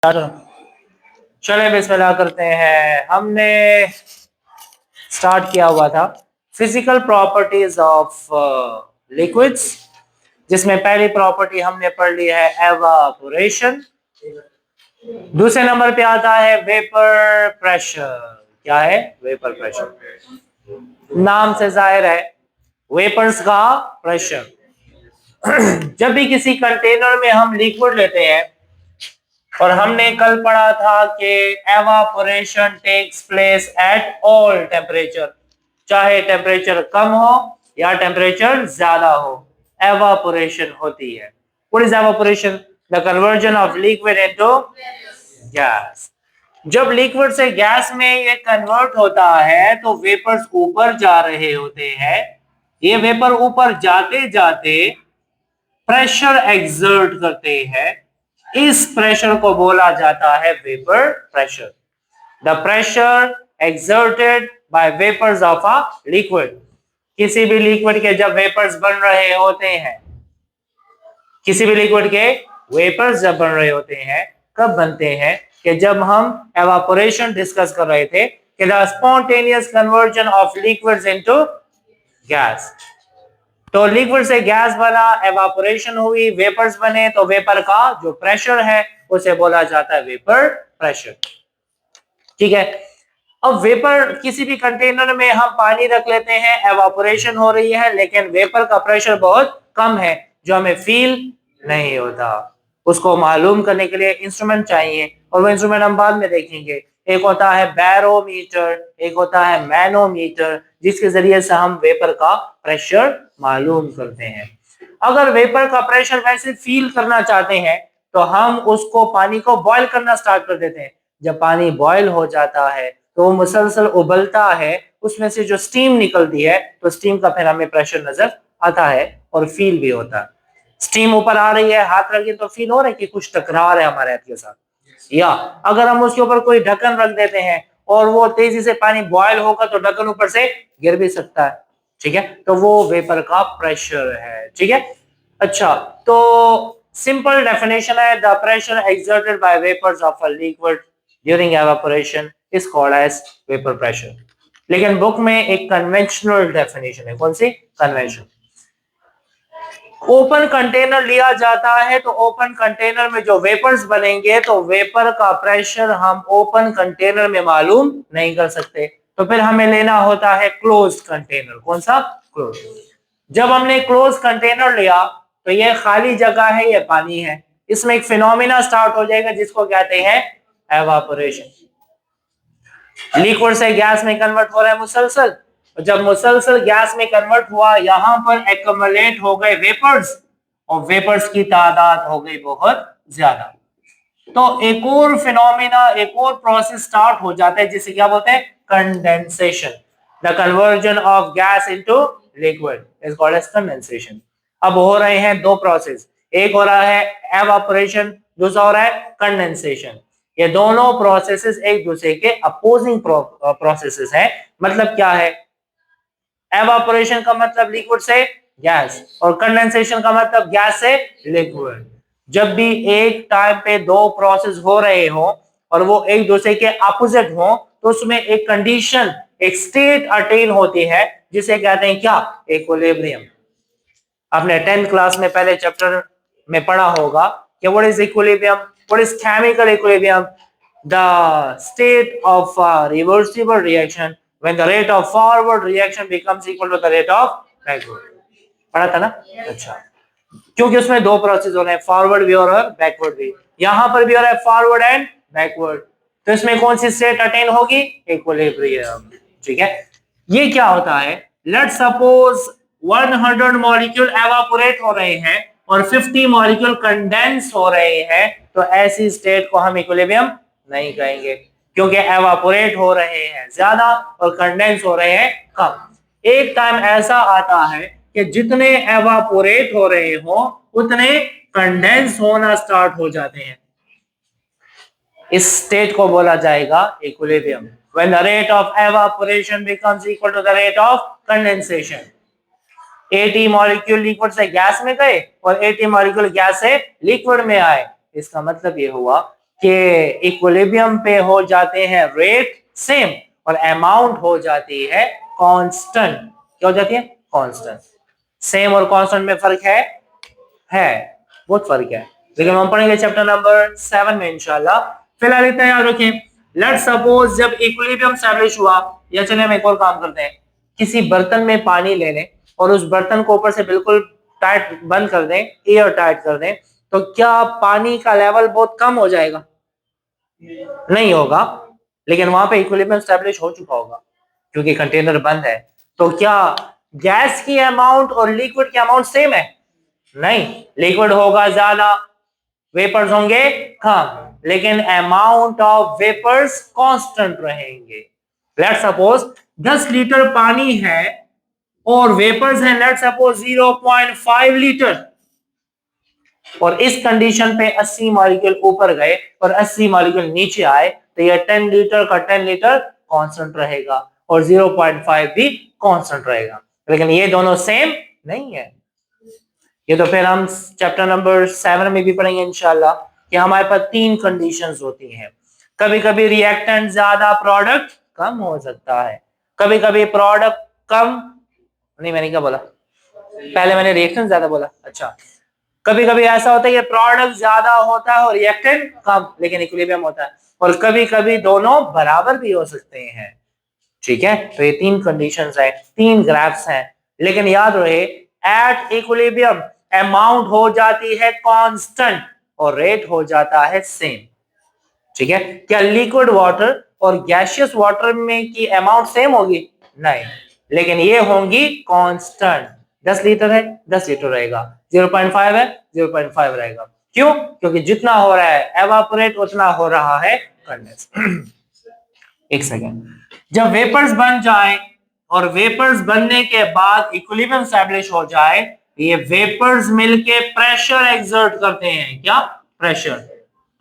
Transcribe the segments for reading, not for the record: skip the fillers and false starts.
चले बिस्मिल्लाह करते हैं। हमने स्टार्ट किया हुआ था फिजिकल प्रॉपर्टीज ऑफ लिक्विड्स, जिसमें पहली प्रॉपर्टी हमने पढ़ ली है एवापोरेशन। दूसरे नंबर पे आता है वेपर प्रेशर। क्या है? Vapour pressure. नाम से जाहिर है वेपर्स का प्रेशर। जब भी किसी कंटेनर में हम लिक्विड लेते हैं, और हमने कल पढ़ा था कि evaporation takes place at all temperature, चाहे टेम्परेचर कम हो या टेम्परेचर ज्यादा हो, एवापोरेशन होती है। What is evaporation? The conversion of liquid into gas. जब लिक्विड से गैस में ये कन्वर्ट होता है तो वेपर्स ऊपर जा रहे होते हैं। ये वेपर ऊपर जाते जाते प्रेशर एक्सर्ट करते हैं। इस प्रेशर को बोला जाता है vapour pressure. The pressure exerted by vapours of a liquid. किसी भी लिक्विड के जब वेपर्स बन रहे होते हैं, किसी भी लिक्विड के वेपर्स जब बन रहे होते हैं, कब बनते हैं? कि जब हम एवापोरेशन डिस्कस कर रहे थे कि the spontaneous conversion of liquids into gas. तो लिक्विड से गैस बना, एवापोरेशन हुई, वेपर्स बने, तो वेपर का जो प्रेशर है उसे बोला जाता है वेपर प्रेशर। ठीक है। अब वेपर, किसी भी कंटेनर में हम पानी रख लेते हैं, एवापोरेशन हो रही है, लेकिन वेपर का प्रेशर बहुत कम है जो हमें फील नहीं होता। उसको मालूम करने के लिए इंस्ट्रूमेंट चाहिए, और वो इंस्ट्रूमेंट हम बाद में देखेंगे। एक होता है बैरोमीटर, एक होता है मैनोमीटर, जिसके जरिए से हम वेपर का प्रेशर मालूम करते हैं। अगर वेपर का प्रेशर वैसे फील करना चाहते हैं तो हम उसको, पानी को बॉयल करना स्टार्ट कर देते हैं। जब पानी बॉयल हो जाता है तो वो मुसलसल उबलता है, उसमें से जो स्टीम निकलती है तो स्टीम का फिर हमें प्रेशर नजर आता है और फील भी होता है। स्टीम ऊपर आ रही है, हाथ रखिए तो फील हो रहा है कि कुछ टकरा रहा है हमारे हाथ के साथ। या अगर हम उसके ऊपर कोई ढक्कन रख देते हैं और वो तेजी से पानी बॉयल होगा तो ढक्कन ऊपर से गिर भी सकता है। ठीक है, तो वो वेपर का प्रेशर है। ठीक है। अच्छा, तो सिंपल डेफिनेशन है, the pressure exerted by vapours of a liquid during evaporation is called as vapour pressure. लेकिन बुक में एक कन्वेंशनल डेफिनेशन है। कौन सी? कन्वेंशन। ओपन कंटेनर लिया जाता है तो ओपन कंटेनर में जो वेपर्स बनेंगे तो वेपर का प्रेशर हम ओपन कंटेनर में मालूम नहीं कर सकते, तो फिर हमें लेना होता है क्लोज्ड कंटेनर। कौन सा? क्लोज। जब हमने क्लोज कंटेनर लिया तो ये खाली जगह है, ये पानी है, इसमें एक फिनोमिना स्टार्ट हो जाएगा जिसको कहते हैं एवापोरेशन। लिक्विड से गैस में कन्वर्ट हो रहा है मुसलसल, जब मुसलसल गैस में कन्वर्ट हुआ, यहां पर एक्युमुलेट हो गए वेपर्स, और वेपर्स की तादाद हो गई बहुत ज्यादा। तो एक और फिनोमिना, एक और प्रोसेस स्टार्ट हो जाता है जिसे क्या बोलते हैं? Condensation. The conversion of gas into liquid is called as condensation. अब हो रहे हैं दो प्रोसेस, एक हो रहा है एवापोरेशन, दूसरा हो रहा है कंडेंसेशन। ये दोनों प्रोसेसेस एक दूसरे के अपोजिंग प्रोसेसेस हैं। मतलब क्या है? एवापोरेशन का मतलब लिक्विड से गैस, और कंडेंसेशन का मतलब गैस से लिक्विड। जब भी एक टाइम पे दो प्रोसेस हो रहे हो और वो एक दूसरे के अपोजिट हो, तो उसमें एक कंडीशन, एक स्टेट अटेन होती है जिसे कहते हैं क्या? इक्विलिब्रियम। आपने 10th क्लास में पहले चैप्टर में पढ़ा होगा कि what is equilibrium, what is chemical equilibrium, the state of reversible reaction when the rate of forward reaction becomes equal to the rate of backward। पढ़ा था ना? अच्छा, क्योंकि उसमें दो प्रोसेस हो रहे हैं, फॉरवर्ड भी और बैकवर्ड भी। यहां पर भी हो रहा है फॉरवर्ड एंड बैकवर्ड, तो इसमें कौन सी स्टेट अटेन होगी? इक्विलिब्रियम। ठीक है। ये क्या होता है? लेट्स सपोज 100 मॉलिक्यूल एवापोरेट हो रहे हैं और 50 मॉलिक्यूल कंडेंस हो रहे हैं, तो ऐसी स्टेट को हम इक्विलिब्रियम नहीं कहेंगे, क्योंकि एवापोरेट हो रहे हैं ज्यादा और कंडेंस हो रहे हैं कम। एक टाइम ऐसा आता है कि जितने एवापोरेट हो रहे हो उतने कंडेंस होना स्टार्ट हो जाते हैं। इस स्टेट को बोला जाएगा equilibrium, when the rate of evaporation becomes equal to the rate of condensation। 80 molecule liquid से गैस में गए और 80 मॉलिक्यूल गैस से लिक्विड में आए, इसका मतलब ये हुआ कि इक्विलिब्रियम पे हो जाते हैं रेट सेम और अमाउंट हो जाती है कांस्टेंट। क्या हो जाती है? कांस्टेंट। सेम और कांस्टेंट में फर्क है बहुत फर्क है, लेकिन हम पढ़ेंगे चैप्टर नंबर 7 में इंशाल्लाह। फिलहाल इतना याद रखें। लेट्स सपोज जब इक्विलिब्रियम एस्टैब्लिश हुआ, या चलिए हम एक और काम करते हैं, किसी बर्तन में पानी ले लें और उस बर्तन को ऊपर से बिल्कुल टाइट बंद कर दें, एयर टाइट कर दें, तो क्या पानी का लेवल बहुत कम हो जाएगा? नहीं होगा, लेकिन वहां पे इक्विलिब्रियम एस्टैब्लिश हो चुका होगा क्योंकि कंटेनर बंद है। तो क्या गैस की अमाउंट और लिक्विड की अमाउंट सेम है? नहीं, लिक्विड होगा ज्यादा, वेपर्स होंगे कम, लेकिन अमाउंट ऑफ वेपर्स कांस्टेंट रहेंगे। लेट्स सपोज 10 लीटर पानी है और वेपर्स हैं लेट्स सपोज 0.5 लीटर, और इस कंडीशन पे 80 मॉलिक्यूल ऊपर गए और 80 मॉलिक्यूल नीचे आए, तो ये 10 लीटर का 10 लीटर कांस्टेंट रहेगा और 0.5 भी कांस्टेंट रहेगा। लेकिन ये दोनों सेम नहीं है। ये तो फिर हम चैप्टर नंबर 7 में भी पढ़ेंगे इंशाल्लाह कि हमारे पास 3 कंडीशंस होती हैं। कभी कभी रिएक्टेंट ज्यादा, प्रोडक्ट कम हो सकता है। कभी कभी प्रोडक्ट कम, नहीं मैंने क्या बोला, पहले मैंने रिएक्टेंट ज्यादा बोला। अच्छा, कभी कभी ऐसा होता है कि प्रोडक्ट ज्यादा होता है और रिएक्टेंट कम, लेकिन इक्विलिब्रियम होता है। और कभी कभी दोनों बराबर भी हो सकते हैं। ठीक है, तो ये 3 कंडीशंस है, 3 ग्राफ्स हैं। लेकिन याद रहे, एट इक्विलिब्रियम अमाउंट हो जाती है कांस्टेंट और रेट हो जाता है सेम। ठीक है, क्या लिक्विड वाटर और गैसियस वाटर में की अमाउंट सेम होगी? नहीं, लेकिन ये होंगी कांस्टेंट। 10 लीटर है 10 लीटर रहेगा, 0.5 है 0.5 रहेगा। क्यों? क्योंकि जितना हो रहा है एवापोरेट उतना हो रहा है कंडेंस। एक सेकेंड, जब वेपर्स बन जाए और वेपर्स बनने के बाद इक्विलिब्रियम एस्टैब्लिश हो जाए, ये वेपर्स मिलके प्रेशर एक्सर्ट करते हैं। क्या? प्रेशर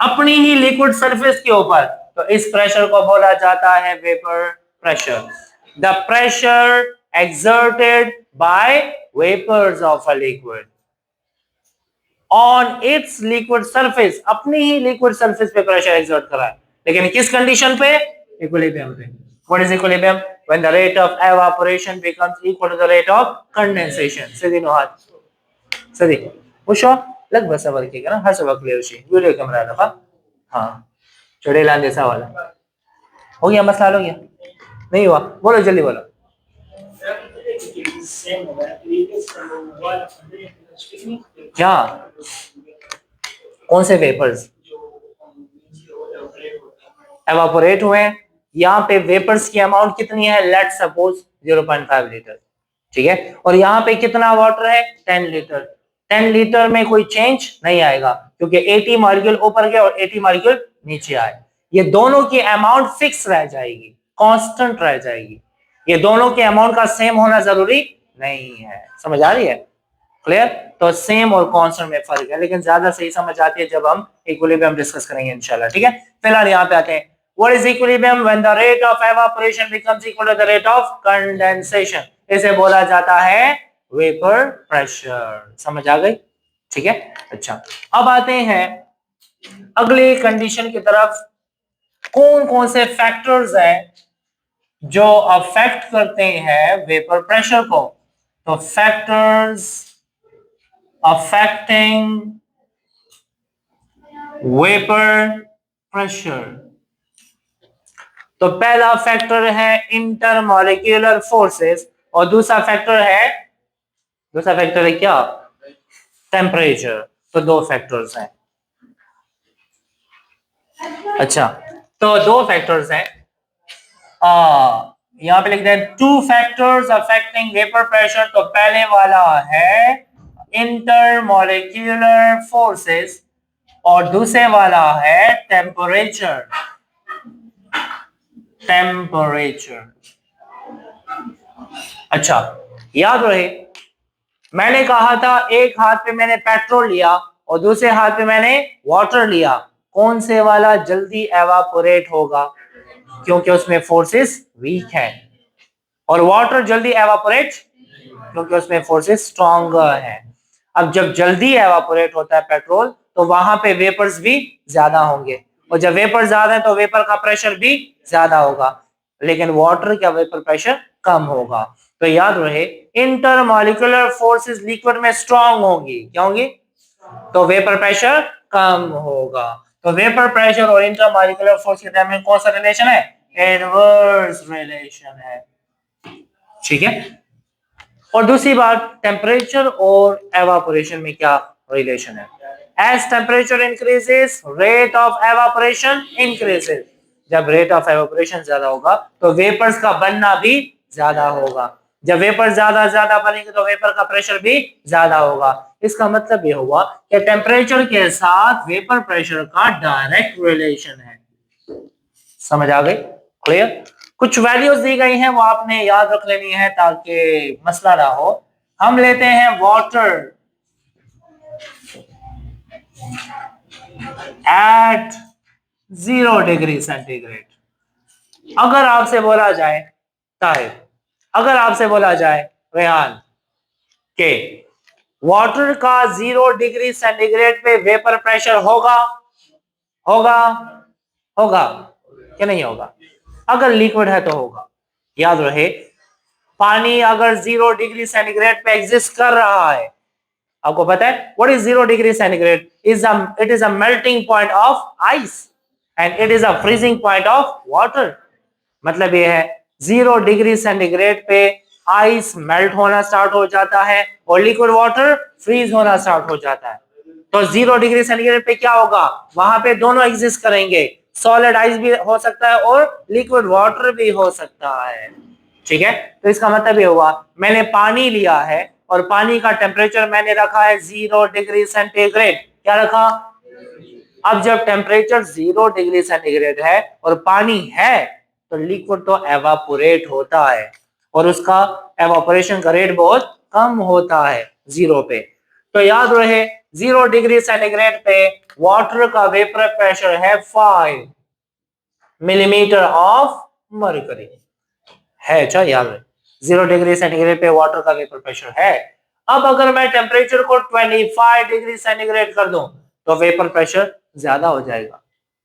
अपनी ही लिक्विड सरफेस के ऊपर, तो इस प्रेशर को बोला जाता है vapour pressure. The pressure exerted by vapours of a liquid on its liquid surface, अपनी ही लिक्विड सरफेस पे प्रेशर एक्सर्ट करा है, लेकिन किस कंडीशन पे? इक्विलिब्रियम पे। What is equilibrium? When the rate of evaporation becomes equal to the rate of condensation. सीधी नो हाथ सीधी पुशो लग बस सबर की ना हर सबक क्लियर शी वीडियो कैमरा लगा। हां, छोड़े लान जैसा वाला हो गया, मसला हो गया? नहीं हुआ? बोलो जल्दी बोलो। क्या? कौन से वेपर्स एवापोरेट हुए? यहाँ पे वेपर्स की अमाउंट कितनी है? Let's suppose 0.5 litre. ठीक है, और यहाँ पे कितना वाटर है? 10 लीटर। 10 लीटर में कोई चेंज नहीं आएगा क्योंकि 80 मॉलिक्यूल ऊपर गए और 80 मॉलिक्यूल नीचे आए। ये दोनों की अमाउंट फिक्स रह जाएगी, कांस्टेंट रह जाएगी। ये दोनों के अमाउंट का सेम होना जरूरी नहीं है। समझ आ रही है? क्लियर? तो सेम और कांस्टेंट में फर्क है, लेकिन ज्यादा सही समझ आती है जब हम इक्विलिब्रियम डिस्कस करेंगे इंशाल्लाह। ठीक है, फिलहाल यहाँ पे आते हैं। What is equilibrium? When the rate of evaporation becomes equal to the rate of condensation. इसे बोला जाता है वेपर प्रेशर। समझ आ गई? ठीक है, अच्छा अब आते हैं अगले कंडीशन की तरफ। कौन कौन से फैक्टर्स हैं जो अफेक्ट करते हैं वेपर प्रेशर को? तो फैक्टर्स अफेक्टिंग वेपर प्रेशर, तो पहला फैक्टर है इंटरमॉलिक्यूलर फोर्सेस और दूसरा फैक्टर है क्या? टेम्परेचर। तो 2 फैक्टर्स हैं। अच्छा, तो 2 फैक्टर्स हैं। यहां पे लिख दें 2 फैक्टर्स अफेक्टिंग वेपर प्रेशर। तो पहले वाला है इंटरमॉलिक्यूलर फोर्सेस और दूसरे वाला है टेम्परेचर। अच्छा, याद रहे मैंने कहा था एक हाथ पे मैंने पेट्रोल लिया और दूसरे हाथ पे मैंने वाटर लिया, कौन से वाला जल्दी एवापोरेट होगा? क्योंकि उसमें फोर्सेस वीक है। और वाटर जल्दी एवापोरेट क्योंकि उसमें फोर्सेस स्ट्रॉन्गर है। अब जब जल्दी एवापोरेट होता है पेट्रोल, तो वहां पे वेपर्स भी ज्यादा होंगे और जब वेपर ज्यादा है तो वेपर का प्रेशर भी ज्यादा होगा, लेकिन वाटर का वेपर प्रेशर कम होगा। तो याद रहे इंटरमॉलिक्यूलर फोर्सेस लिक्विड में स्ट्रांग होंगी, क्या होंगी? तो वेपर प्रेशर कम होगा। तो वेपर प्रेशर और इंटरमॉलिक्यूलर फोर्स के दरमियान कौन सा रिलेशन है? इनवर्स रिलेशन है, ठीक है। और दूसरी बात, टेम्परेचर और एवापोरेशन में क्या रिलेशन है? As temperature increases rate of evaporation increases. जब रेट ऑफ एवापोरेशन ज्यादा होगा तो वेपर्स का बनना भी ज्यादा होगा। जब वेपर ज्यादा ज्यादा बनेंगे तो वेपर का प्रेशर भी ज्यादा होगा। इसका मतलब ये हुआ कि टेम्परेचर के साथ वेपर प्रेशर का डायरेक्ट रिलेशन है। समझ आ गई? क्लियर? कुछ वैल्यूज दी गई हैं वो आपने याद रख लेनी है ताकि मसला ना हो। हम लेते हैं वाटर एट 0 डिग्री सेंटीग्रेड। अगर आपसे बोला जाए ताहिर, अगर आपसे बोला जाए रेहान के वाटर का 0 डिग्री सेंटीग्रेड पे वेपर प्रेशर होगा, होगा, होगा कि नहीं होगा? अगर लिक्विड है तो होगा। याद रहे पानी अगर 0 डिग्री सेंटीग्रेड पे एग्जिस्ट कर रहा है, आपको पता है what is 0 degree centigrade? It is a melting point of ice and it is a freezing point of water. मतलब ये है 0 डिग्री सेंटीग्रेड पे आइस मेल्ट होना स्टार्ट हो जाता है और लिक्विड वाटर फ्रीज होना स्टार्ट हो जाता है। तो 0 डिग्री सेंटीग्रेड पे क्या होगा? वहां पे दोनों एग्जिस्ट करेंगे, सॉलिड आइस भी हो सकता है और लिक्विड वाटर भी हो सकता है, ठीक है। तो इसका मतलब ये हुआ मैंने पानी लिया है और पानी का टेम्परेचर मैंने रखा है 0 डिग्री सेंटीग्रेड। क्या रखा? अब जब टेम्परेचर 0 डिग्री सेंटीग्रेड है और पानी है तो लिक्विड तो एवापोरेट होता है और उसका एवापोरेशन का रेट बहुत कम होता है 0 पे। तो याद रहे 0 डिग्री सेंटीग्रेड पे वाटर का वेपर प्रेशर है 5 मिलीमीटर ऑफ मर्करी है। अच्छा याद रहे 0 डिग्री सेंटीग्रेड पे वाटर का वेपर प्रेशर है। अब अगर मैं टेम्परेचर को 25 डिग्री सेंटीग्रेड कर दूं तो वेपर प्रेशर ज्यादा हो जाएगा।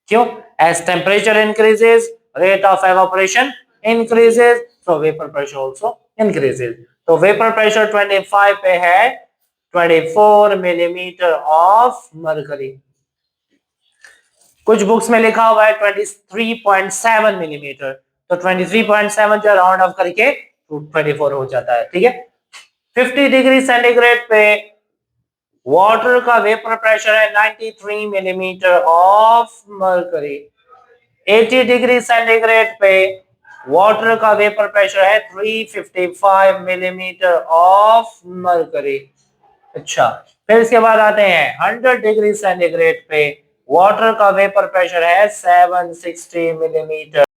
क्यों? As temperature increases rate of evaporation increases, so vapour pressure also increases. तो वेपर प्रेशर 25 पे है 24 मिलीमीटर ऑफ मर्करी। कुछ बुक्स में लिखा हुआ है 23.7 मिलीमीटर, तो 23.7 जो राउंड ऑफ करके 24 हो जाता है, ठीक है। 50 डिग्री सेंटीग्रेड पे वाटर का वेपर प्रेशर है 93 millimetre of mercury. 80 degree centigrade पे वाटर का वेपर प्रेशर है 355 मिलीमीटर ऑफ मर्करी। अच्छा, फिर इसके बाद आते हैं 100 डिग्री सेंटीग्रेड पे वाटर का वेपर प्रेशर है 760 मिलीमीटर